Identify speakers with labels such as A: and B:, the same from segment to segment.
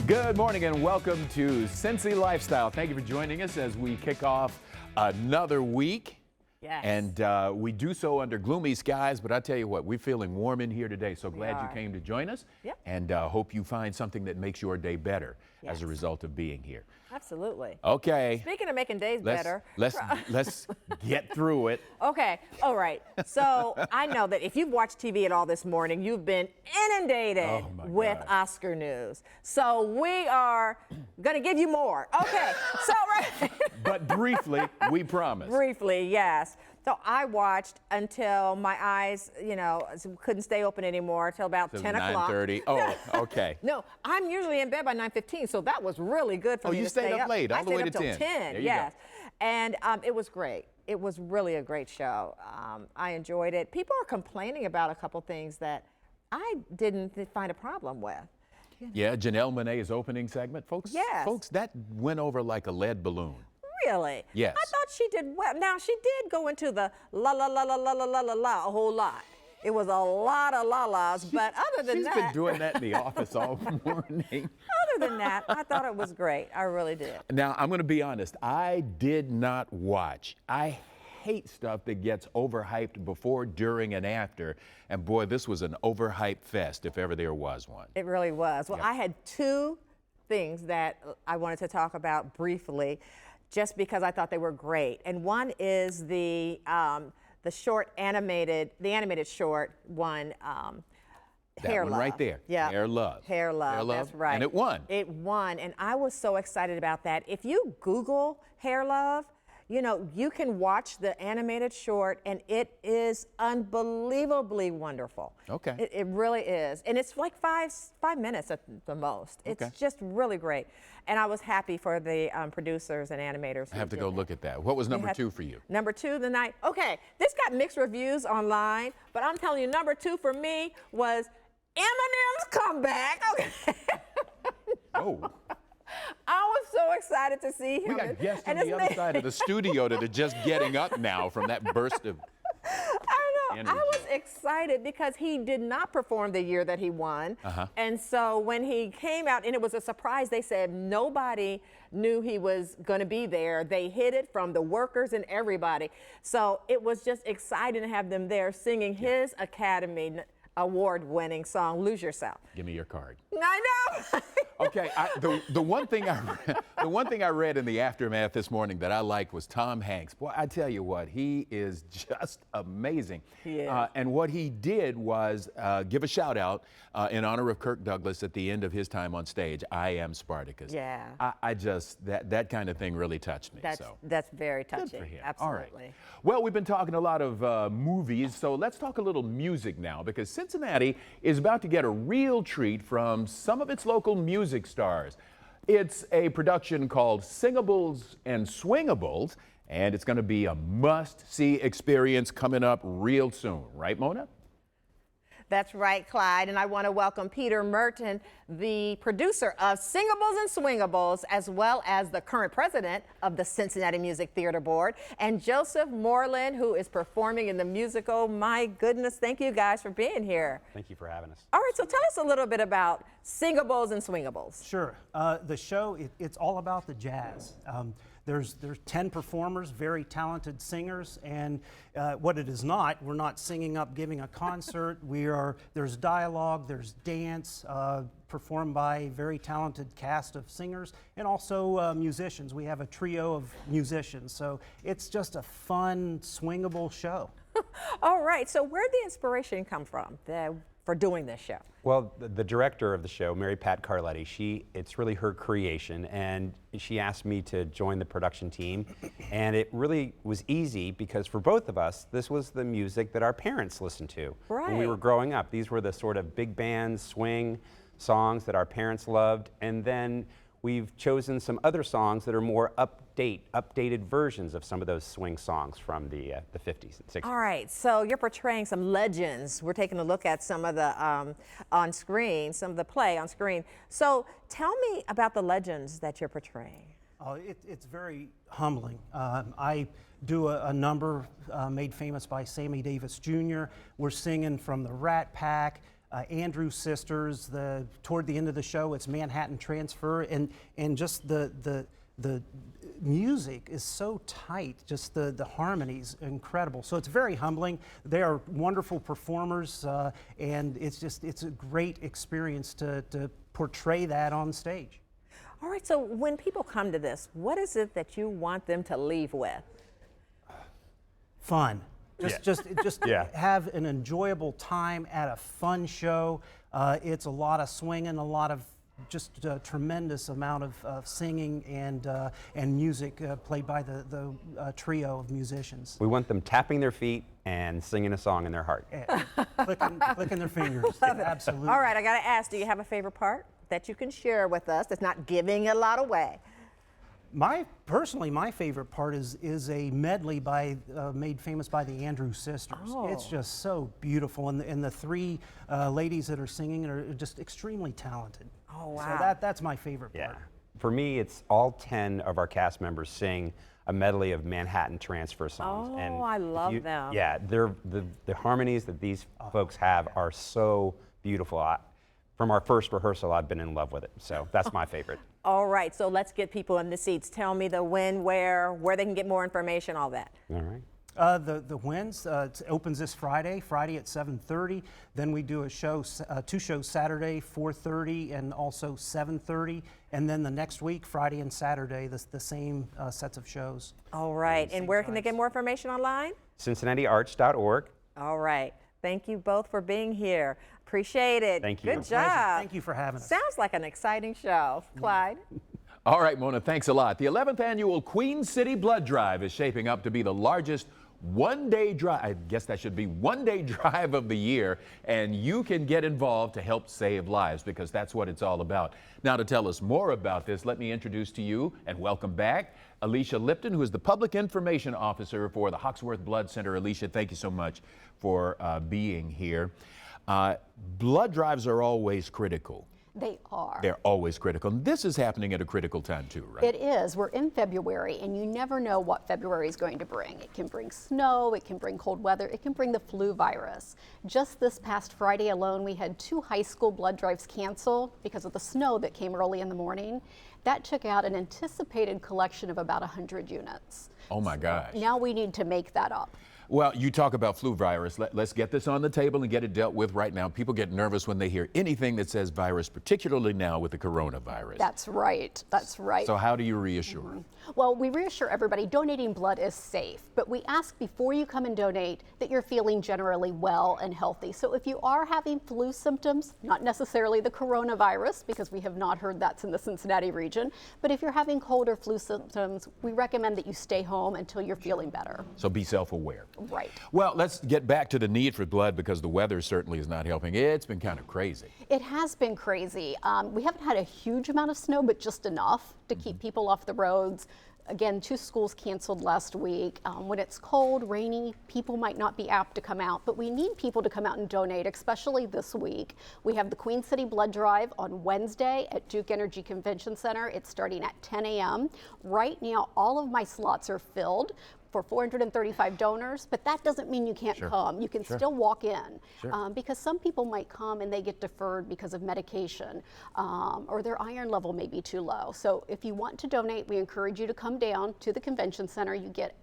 A: Good morning and welcome to Cincy Lifestyle. Thank you for joining us as we kick off another week.
B: Yes.
A: And we do so under gloomy skies, but I tell you what, we're feeling warm in here today. So glad you came to join us.
B: Yep.
A: And hope you find something that makes your day better as a result of being here.
B: Absolutely.
A: Okay.
B: Speaking of making days better.
A: Let's get through it.
B: Okay. All right. So I know that if you've watched TV at all this morning, you've been inundated with Oscar news. So we are going to give you more. Okay. So
A: But briefly, we promise.
B: Briefly, yes. So I watched until my eyes, couldn't stay open anymore until about 10 o'clock.
A: 9:30. Oh, okay.
B: No, I'm usually in bed by 9:15, so that was really good for me to stay up.
A: Oh, you stayed up late, all the way to 10.
B: I stayed up till 10, yes. And it was great. It was really a great show. I enjoyed it. People are complaining about a couple things that I didn't find a problem with.
A: Yeah, Janelle Monáe's opening segment. Folks, that went over like a lead balloon.
B: Really?
A: Yes.
B: I thought she did well. Now, she did go into the la la la la la la la la la a whole lot. It was a lot of la-las, but other than that.
A: She's been doing that in the office all morning.
B: Other than that, I thought it was great. I really did.
A: Now, I'm going to be honest. I did not watch. I hate stuff that gets overhyped before, during, and after. And boy, this was an overhyped fest, if ever there was one.
B: It really was. Well, I had two things that I wanted to talk about briefly, just because I thought they were great. And one is the animated short one, Hair Love.
A: Right there.
B: Yeah.
A: Hair Love.
B: Hair Love. That's right.
A: And it won.
B: It won, and I was so excited about that. If you Google Hair Love, you can watch the animated short, and it is unbelievably wonderful.
A: Okay.
B: It really is. And it's like five minutes at the most. It's just really great. And I was happy for the producers and animators.
A: I have to go look at that. What was number two for you?
B: Number two, okay, this got mixed reviews online, but I'm telling you, number two for me was Eminem's comeback. Okay.
A: Oh.
B: I was so excited to see him.
A: We got guests on the other side of the studio that are just getting up now from that burst of energy.
B: I was excited because he did not perform the year that he won. And so when he came out, and it was a surprise, they said nobody knew he was going to be there. They hid it from the workers and everybody. So it was just exciting to have them there singing his Academy Award-winning song, Lose Yourself.
A: Give me your card.
B: I know.
A: Okay, the one thing I read in the aftermath this morning that I liked was Tom Hanks. Boy, I tell you what, he is just amazing.
B: He is.
A: And what he did was give a shout out in honor of Kirk Douglas at the end of his time on stage. I am Spartacus.
B: Yeah.
A: I just that kind of thing really touched me.
B: That's very touching.
A: Good for him.
B: Absolutely.
A: All right. Well, we've been talking a lot of movies, so let's talk a little music now, because Cincinnati is about to get a real treat from some of its local music stars. It's a production called Singables and Swingables, and it's going to be a must-see experience coming up real soon. Right, Mona?
B: That's right, Clyde, and I want to welcome Peter Merton, the producer of Singables and Swingables, as well as the current president of the Cincinnati Music Theatre Board, and Joseph Moreland, who is performing in the musical. My goodness, thank you guys for being here.
C: Thank you for having us.
B: All right, so tell us a little bit about Singables and Swingables.
D: Sure. The show, it's all about the jazz. There's 10 performers, very talented singers, and what it is not, we're not singing up, giving a concert. There's dialogue, there's dance, performed by a very talented cast of singers, and also musicians. We have a trio of musicians, so it's just a fun, swingable show.
B: All right, so where'd the inspiration come from for doing this show?
C: Well, the director of the show, Mary Pat Carletti, it's really her creation, and she asked me to join the production team, and it really was easy because for both of us, this was the music that our parents listened to when we were growing up. These were the sort of big band swing songs that our parents loved, and then we've chosen some other songs that are more updated versions of some of those swing songs from the 50s and 60s.
B: All right, so you're portraying some legends. We're taking a look at some of the on screen, some of the play on screen. So tell me about the legends that you're portraying.
D: It's very humbling. I do a number made famous by Sammy Davis Jr. We're singing from the Rat Pack. Andrew Sisters. Toward the end of the show, it's Manhattan Transfer, and just the music is so tight, just the harmonies incredible. So it's very humbling. They are wonderful performers, and it's a great experience to portray that on stage.
B: All right, so when people come to this, what is it that you want them to leave with?
D: Fun. Just
C: Yeah.
D: have an enjoyable time at a fun show. It's a lot of swinging, a lot of just a tremendous amount of singing and music played by the trio of musicians.
C: We want them tapping their feet and singing a song in their heart.
D: Clicking their fingers. Absolutely.
B: All right, I got to ask, do you have a favorite part that you can share with us that's not giving a lot away?
D: Personally, my favorite part is a medley made famous by the Andrew Sisters.
B: Oh.
D: It's just so beautiful, and the three ladies that are singing are just extremely talented.
B: Oh, wow.
D: So that's my favorite part.
C: Yeah. For me, it's all 10 of our cast members sing a medley of Manhattan Transfer songs.
B: Oh, I love them.
C: Yeah, the harmonies that these folks have are so beautiful. From our first rehearsal, I've been in love with it. So that's my favorite.
B: All right, so let's get people in the seats. Tell me the when, where they can get more information, all that.
C: All right.
D: The Wins it opens this Friday at 7:30. Then we do two shows Saturday, 4:30 and also 7:30. And then the next week, Friday and Saturday, the same sets of shows.
B: All right, and where can they get more information online?
C: CincinnatiArts.org.
B: All right, thank you both for being here. Appreciate it.
C: Thank you.
B: Good job.
D: Thank you for having us.
B: Sounds like an exciting show. Clyde?
A: All right, Mona, thanks a lot. The 11th annual Queen City Blood Drive is shaping up to be the largest one-day drive, I guess that should be one-day drive of the year, and you can get involved to help save lives because that's what it's all about. Now, to tell us more about this, let me introduce to you and welcome back Alicia Lipton, who is the Public Information Officer for the Hoxworth Blood Center. Alicia, thank you so much for being here. Blood drives are always critical.
E: They are.
A: They're always critical. And this is happening at a critical time too, right?
E: It is. We're in February, and you never know what February is going to bring. It can bring snow, it can bring cold weather, it can bring the flu virus. Just this past Friday alone, we had 2 high school blood drives canceled because of the snow that came early in the morning. That took out an anticipated collection of about 100 units.
A: Oh my gosh.
E: Now we need to make that up.
A: Well, you talk about flu virus. Let's get this on the table and get it dealt with right now. People get nervous when they hear anything that says virus, particularly now with the coronavirus.
E: That's right. That's right.
A: So how do you reassure?
E: Well, we reassure everybody donating blood is safe, but we ask before you come and donate that you're feeling generally well and healthy. So if you are having flu symptoms, not necessarily the coronavirus, because we have not heard that's in the Cincinnati region, but if you're having cold or flu symptoms, we recommend that you stay home until you're feeling better.
A: So be self-aware.
E: Right.
A: Well, let's get back to the need for blood because the weather certainly is not helping. It's been kind of crazy.
E: It has been crazy. We haven't had a huge amount of snow, but just enough to keep people off the roads. Again, 2 schools canceled last week. When it's cold, rainy, people might not be apt to come out, but we need people to come out and donate, especially this week. We have the Queen City Blood Drive on Wednesday at Duke Energy Convention Center. It's starting at 10 a.m. Right now, all of my slots are filled for 435 donors, but that doesn't mean you can't come. You can still walk in because some people might come and they get deferred because of medication or their iron level may be too low. So if you want to donate, we encourage you to come down to the convention center. You get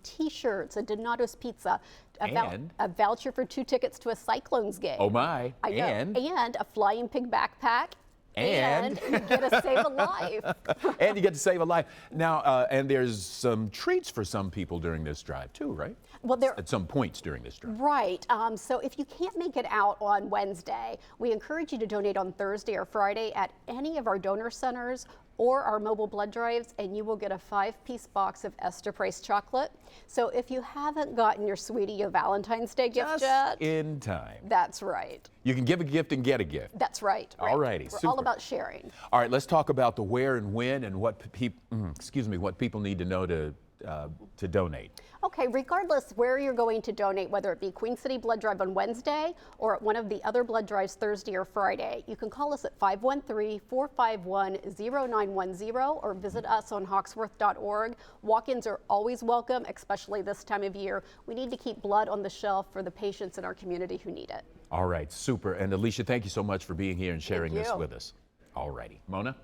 E: T-shirts, a Donato's pizza, a voucher for 2 tickets to a Cyclones game.
A: Oh my,
E: I know. And a Flying Pig backpack. And you get to save a life.
A: And you get to save a life. Now, and there's some treats for some people during this drive too, right?
E: Well,
A: at some points during this drive.
E: Right. So if you can't make it out on Wednesday, we encourage you to donate on Thursday or Friday at any of our donor centers or our mobile blood drives, and you will get a 5-piece box of Esther Price chocolate. So if you haven't gotten your sweetie a Valentine's Day gift yet,
A: in time.
E: That's right.
A: You can give a gift and get a gift.
E: That's right.
A: All righty,
E: We're
A: super.
E: all about sharing.
A: All right, let's talk about the where and when and what people need to know to to donate?
E: Okay, regardless where you're going to donate, whether it be Queen City Blood Drive on Wednesday or at one of the other blood drives Thursday or Friday, you can call us at 513-451-0910 or visit us on Hoxworth.org. Walk-ins are always welcome, especially this time of year. We need to keep blood on the shelf for the patients in our community who need it.
A: All right, super. And Alicia, thank you so much for being here and sharing this
B: you.
A: with us. All righty. Mona?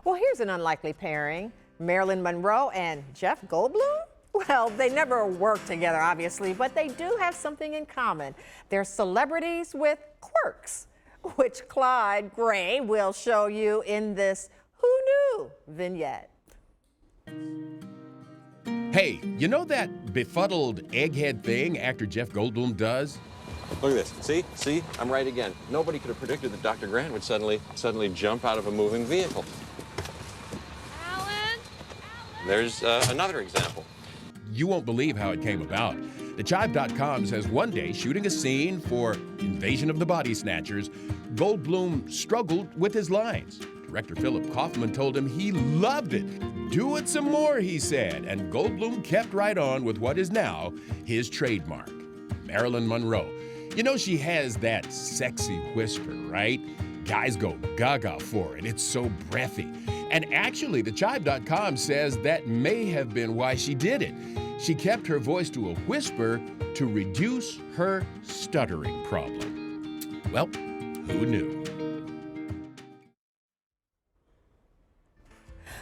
B: Well, here's an unlikely pairing, Marilyn Monroe and Jeff Goldblum. Well, they never work together, obviously, but they do have something in common. They're celebrities with quirks, which Clyde Gray will show you in this Who Knew vignette.
A: Hey, you know that befuddled egghead thing actor Jeff Goldblum does?
F: Look at this. See? I'm right again. Nobody could have predicted that Dr. Grant would suddenly jump out of a moving vehicle.
G: Alan?
F: There's another example.
A: You won't believe how it came about. TheChive.com says one day, shooting a scene for Invasion of the Body Snatchers, Goldblum struggled with his lines. Director Philip Kaufman told him he loved it. Do it some more, he said, and Goldblum kept right on with what is now his trademark. Marilyn Monroe. You know she has that sexy whisper, right? Guys go gaga for it. It's so breathy. And actually, TheChive.com says that may have been why she did it. She kept her voice to a whisper to reduce her stuttering problem. Well, who knew?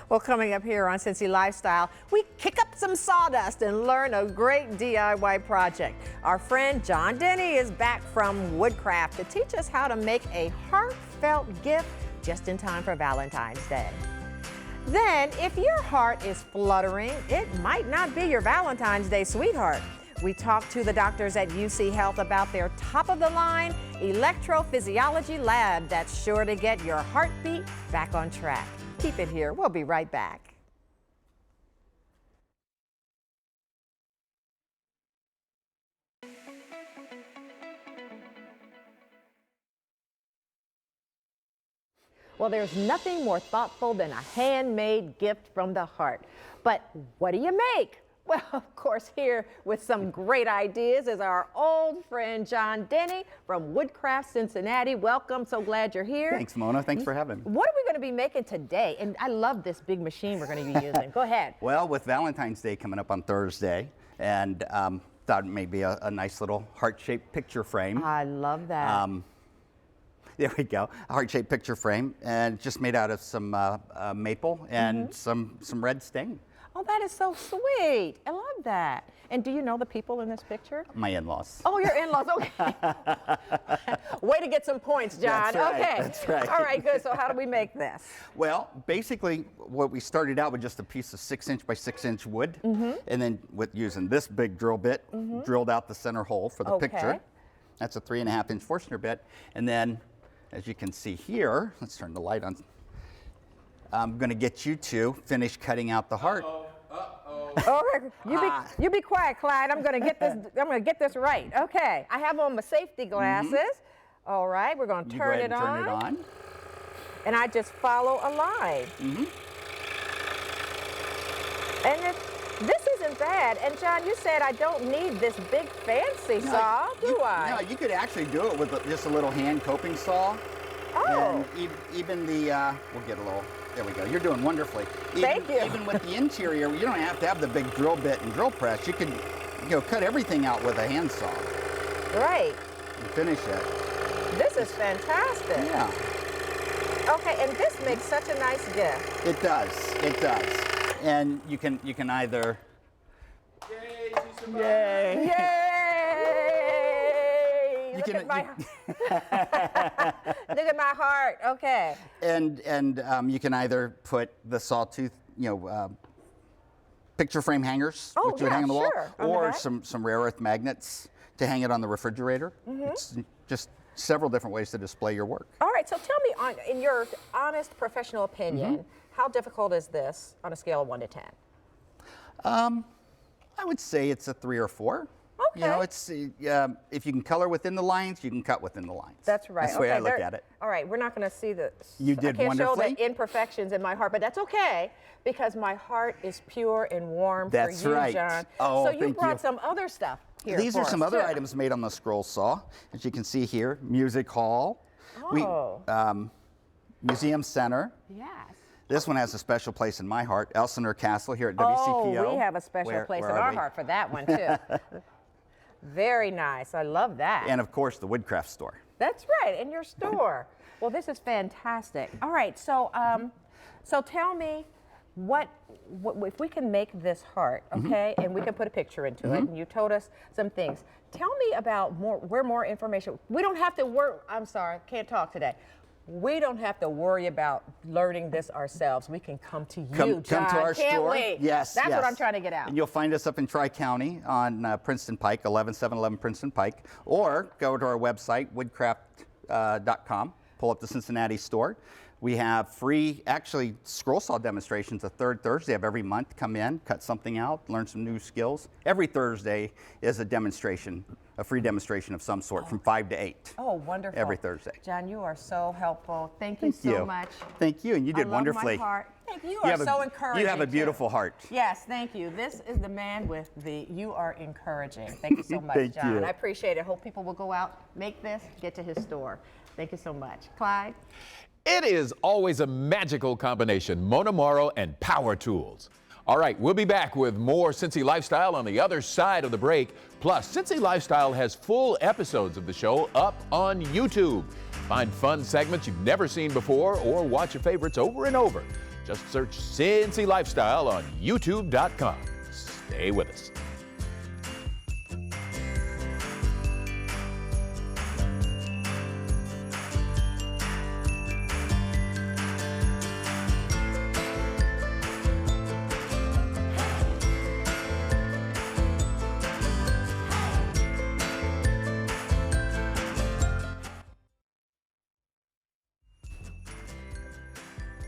B: Well, coming up here on Cincy Lifestyle, we kick up some sawdust and learn a great DIY project. Our friend John Denny is back from Woodcraft to teach us how to make a heartfelt gift just in time for Valentine's Day. Then, if your heart is fluttering, it might not be your Valentine's Day sweetheart. We talked to the doctors at UC Health about their top-of-the-line electrophysiology lab that's sure to get your heartbeat back on track. Keep it here. We'll be right back. Well, there's nothing more thoughtful than a handmade gift from the heart. But what do you make? Well, of course, here with some great ideas is our old friend John Denny from Woodcraft, Cincinnati. Welcome. So glad you're here.
H: Thanks, Mona. Thanks for having me.
B: What are we going to be making today? And I love this big machine we're going to be using. Go ahead.
H: Well, with Valentine's Day coming up on Thursday, and thought maybe a nice little heart-shaped picture frame.
B: I love that.
H: There we go, a heart-shaped picture frame, and just made out of some maple and some red stain.
B: Oh, that is so sweet. I love that. And do you know the people in this picture?
H: My in-laws.
B: Oh, your in-laws. Okay. Way to get some points, John.
H: That's right,
B: Okay.
H: that's right.
B: All right, good. So how do we make this?
H: Well, basically, what we started out with just a piece of 6-inch by 6-inch wood, and then with using this big drill bit, drilled out the center hole for the
B: Okay.
H: picture. That's a 3.5-inch Forstner bit, and then, as you can see here, let's turn the light on. I'm going to get you to finish cutting out the heart.
B: All right, you be quiet, Clyde. I'm gonna get this. I'm gonna get this right. Okay, I have on my safety glasses. All right, we're gonna
H: You go
B: turn
H: ahead
B: it
H: and turn it
B: on,
H: on.
B: and I just follow a line. And this isn't bad. And John, you said I don't need this big fancy saw, do I?
H: No, you could actually do it with just a little hand coping saw.
B: Oh.
H: And even the, we'll get a little, there we go. You're doing wonderfully.
B: Thank you.
H: Even with the interior, you don't have to have the big drill bit and drill press. You can, cut everything out with a handsaw
B: Right.
H: and finish it.
B: This is fantastic.
H: Yeah,
B: Okay, and this makes such a nice gift.
H: it does. It does. And you can either. Yay!
B: Yay!
H: You
B: Look
H: can-
B: at my look at my heart. Okay.
H: And you can either put the sawtooth, picture frame hangers,
B: Oh,
H: which you would
B: yeah,
H: hang on the
B: sure, on
H: wall,
B: the
H: or
B: back.
H: some rare earth magnets to hang it on the refrigerator. It's just several different ways to display your work.
B: All right, so tell me, in your honest professional opinion, how difficult is this on a scale of 1 to 10?
H: I would say it's a 3 or 4. You know,
B: Okay.
H: it's if you can color within the lines, you can cut within the lines.
B: That's right.
H: That's the way I look
B: there-
H: at it.
B: All right, we're not going to see the.
H: You did
B: I can't show
H: wonderfully.
B: the imperfections in my heart, but that's okay because my heart is pure and warm
H: That's
B: for you,
H: right.
B: John.
H: Oh,
B: so you
H: thank
B: brought
H: you.
B: some other stuff here.
H: These
B: for
H: are some
B: us,
H: other
B: too.
H: items made on the scroll saw. As you can see here, music hall,
B: Oh.
H: museum center.
B: Yes.
H: This one has a special place in my heart, Elsinore Castle here at WCPO.
B: Oh, we have a special place in
H: are
B: our
H: we?
B: heart for that one too. Very nice. I love that.
H: And of course, the Woodcraft store.
B: That's right, in your store. Well, this is fantastic. All right, so so tell me what if we can make this heart, okay, and we can put a picture into it, and you told us some things. Tell me about more information. We don't have to work. I'm sorry, can't talk today. We don't have to worry about learning this ourselves. We can come to you,
H: Come
B: John.
H: to our
B: Can't
H: store.
B: wait.
H: Yes,
B: That's
H: yes.
B: what I'm trying to get out.
H: And you'll find us up in Tri-County on Princeton Pike, 11711 Princeton Pike, or go to our website, woodcraft.com, pull up the Cincinnati store. We have free, actually, scroll saw demonstrations the third Thursday of every month. Come in, cut something out, learn some new skills. Every Thursday is a demonstration, a free demonstration of some sort from 5 to 8.
B: Oh, wonderful.
H: Every Thursday.
B: John, you are so helpful. Thank you so much.
H: Thank you, and you did
B: I love
H: wonderfully.
B: My heart. Thank you. You are so encouraging.
H: You have a
B: too.
H: beautiful heart.
B: Yes, thank you. This is the man with the you are encouraging. Thank you so much,
H: Thank
B: John.
H: you.
B: I appreciate it. Hope people will go out, make this, get to his store. Thank you so much. Clyde?
A: It is always a magical combination, Mona Morrow and power tools. All right, we'll be back with more Cincy Lifestyle on the other side of the break. Plus, Cincy Lifestyle has full episodes of the show up on YouTube. Find fun segments you've never seen before or watch your favorites over and over. Just search Cincy Lifestyle on YouTube.com. Stay with us.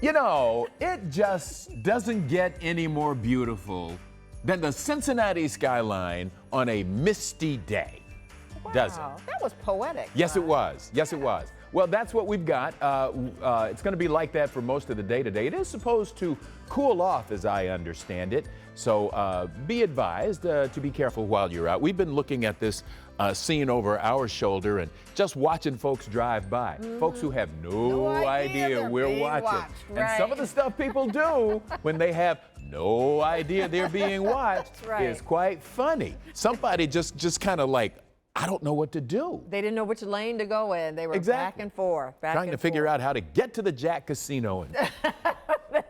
A: You know, it just doesn't get any more beautiful than the Cincinnati skyline on a misty day, does it?
B: Wow, that was poetic.
A: Yes, it
B: Clyde.
A: was. Yes, it was. Well, that's what we've got. It's going to be like that for most of the day today. It is supposed to cool off, as I understand it. So be advised to be careful while you're out. We've been looking at this scene over our shoulder and just watching folks drive by. Folks who have no
B: idea
A: idea
B: they're
A: we're
B: being
A: watching.
B: watched,
A: And some of the stuff people do when they have no idea they're being watched
B: That's right.
A: is quite funny. Somebody just kind of like, I don't know what to do.
B: They didn't know which lane to go in. They were
A: Exactly.
B: back and forth.
A: Trying to figure out how to get to the Jack Casino. And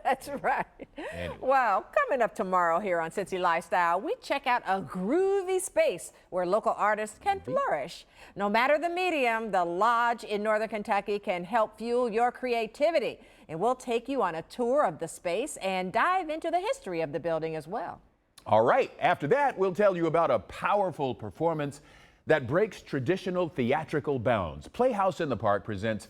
B: That's right.
A: Anyway.
B: Well, coming up tomorrow here on Cincy Lifestyle, we check out a groovy space where local artists can flourish. No matter the medium, the Lodge in Northern Kentucky can help fuel your creativity. And we'll take you on a tour of the space and dive into the history of the building as well.
A: all right, after that, we'll tell you about a powerful performance that breaks traditional theatrical bounds. Playhouse in the Park presents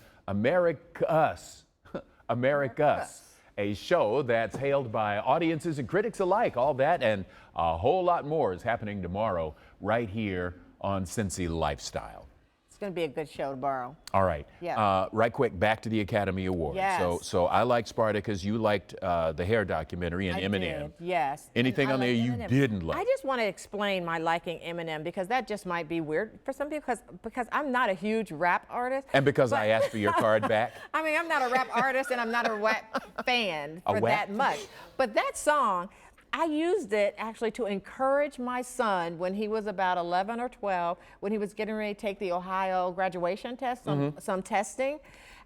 A: Americus, a show that's hailed by audiences and critics alike. All that and a whole lot more is happening tomorrow right here on Cincy Lifestyle.
B: It's going to be a good show tomorrow.
A: All right.
B: Yeah.
A: Right quick, back to the Academy Awards.
B: Yes.
A: So I liked Spartacus. You liked the hair documentary and
B: I
A: Eminem.
B: did, yes.
A: Anything
B: I
A: on there
B: like
A: you
B: Eminem.
A: didn't like?
B: I just want to explain my liking Eminem because that just might be weird for some people because I'm not a huge rap artist.
A: And because I asked for your card back?
B: I mean, I'm not a rap artist and I'm not a rap fan
A: A
B: for
A: what?
B: that much. But that song, I used it actually to encourage my son when he was about 11 or 12, when he was getting ready to take the Ohio graduation test, some testing.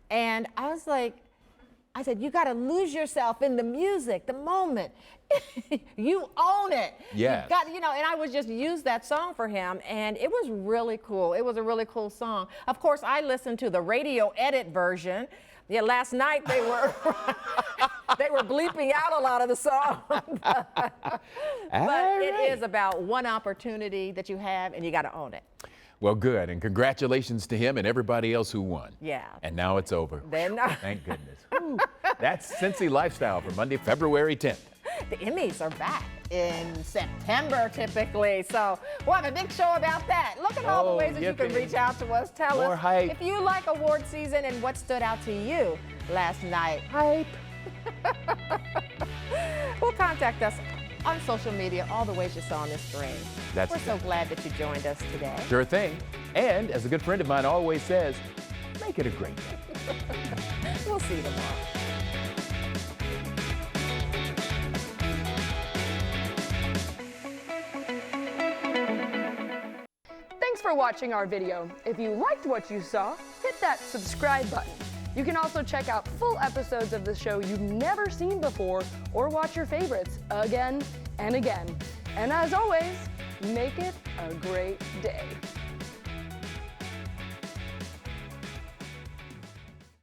B: And I was like, I said, you got to lose yourself in the music, the moment. You own it.
A: Yes.
B: You got, and I would just use that song for him, and it was really cool. It was a really cool song. Of course, I listened to the radio edit version. Yeah, last night they were they were bleeping out a lot of the song. But it is about one opportunity that you have, and you got to own it.
A: Well, good. And congratulations to him and everybody else who won.
B: Yeah.
A: And now it's over.
B: Then
A: Thank goodness. Whew. That's Cincy Lifestyle for Monday, February 10th.
B: the Emmys are back. in September typically. So we'll have a big show about that. Look at all the ways that you can
A: yippee.
B: reach out to us. Tell
A: More
B: us
A: hype.
B: if you like award season and what stood out to you last night. Hype. Well, contact us on social media, all the ways you saw on the screen.
A: That's
B: We're
A: it.
B: so glad that you joined us today.
A: Sure thing. And as a good friend of mine always says, make it a great day.
B: We'll see you tomorrow.
G: Thanks for watching our video. If you liked what you saw, hit that subscribe button. You can also check out full episodes of the show you've never seen before or watch your favorites again and again. And as always, make it a great day.